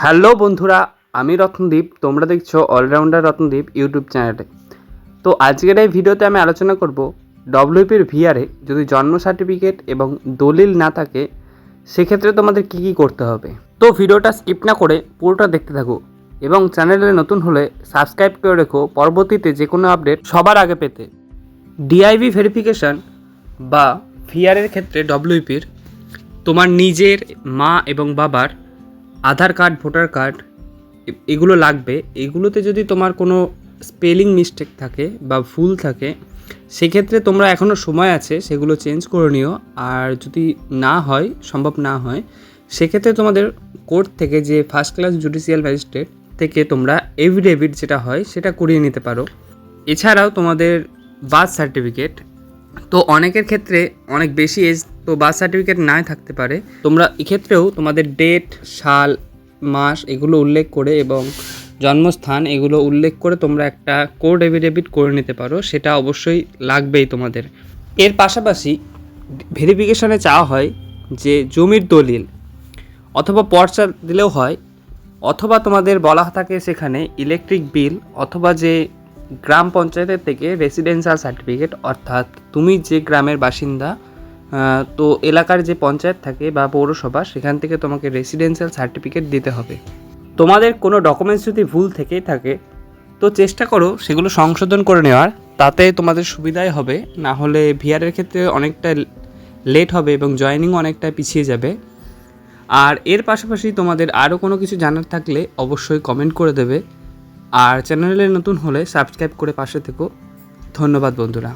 Hello বন্ধুরা, আমি রত্নদীপ। তোমরা দেখছো অলরাউন্ডার রত্নদীপ ইউটিউব চ্যানেলে। তো আজকের এই ভিডিওতে আমি আলোচনা করব ডব্লিউপির ভিআরে যদি জন্ম সার্টিফিকেট এবং দলিল না থাকে সেক্ষেত্রে তোমাদের কী কী করতে হবে। তো ভিডিওটা স্কিপ না করে পুরোটা দেখতে থাকো এবং চ্যানেলে নতুন হলে সাবস্ক্রাইব করে রেখো পরবর্তীতে যে কোনো আপডেট সবার আগে পেতে। ডিআইভি ভেরিফিকেশান বা ভিআরের ক্ষেত্রে ডব্লিউপির তোমার নিজের মা এবং বাবার আধার কার্ড, ভোটার কার্ড এগুলো লাগবে। এগুলোতে যদি তোমার কোনো স্পেলিং মিস্টেক থাকে বা ভুল থাকে সেক্ষেত্রে তোমরা এখনও সময় আছে, সেগুলো চেঞ্জ করে নিও। আর যদি না হয়, সম্ভব না হয়, সেক্ষেত্রে তোমাদের কোর্ট থেকে যে ফার্স্ট ক্লাস জুডিশিয়াল ম্যাজিস্ট্রেট থেকে তোমরা এফিডেভিট যেটা হয় সেটা করিয়ে নিতে পারো। এছাড়াও তোমাদের বার্থ সার্টিফিকেট, তো অনেকের ক্ষেত্রে অনেক বেশি এজ, তো বার্থ সার্টিফিকেট নাই থাকতে পারে। তোমরা এক্ষেত্রেও তোমাদের ডেট, সাল, মাস এগুলো উল্লেখ করে এবং জন্মস্থান এগুলো উল্লেখ করে তোমরা একটা কোর্ট এফিডেভিট করে নিতে পারো। সেটা অবশ্যই লাগবেই তোমাদের। এর পাশাপাশি ভেরিফিকেশনে চাওয়া হয় যে জমির দলিল অথবা পর্চা দিলেও হয়, অথবা তোমাদের বলা থাকে সেখানে ইলেকট্রিক বিল, অথবা যে গ্রাম পঞ্চায়েতের থেকে রেসিডেন্সিয়াল সার্টিফিকেট, অর্থাৎ তুমি যে গ্রামের বাসিন্দা, তো এলাকার যে পঞ্চায়েত থাকে বা পৌরসভা সেখান থেকে তোমাকে রেসিডেন্সিয়াল সার্টিফিকেট দিতে হবে। তোমাদের কোনো ডকুমেন্টস যদি ভুল থেকেই থাকে তো চেষ্টা করো সেগুলো সংশোধন করে নেওয়ার, তাতে তোমাদের সুবিধাই হবে। না হলে ভিআরের ক্ষেত্রে অনেকটা লেট হবে এবং জয়েনিংও অনেকটা পিছিয়ে যাবে। আর এর পাশাপাশি তোমাদের আরও কোনো কিছু জানার থাকলে অবশ্যই কমেন্ট করে দেবে। আর চ্যানেলে নতুন হলে সাবস্ক্রাইব করে পাশে থেকো। ধন্যবাদ বন্ধুরা।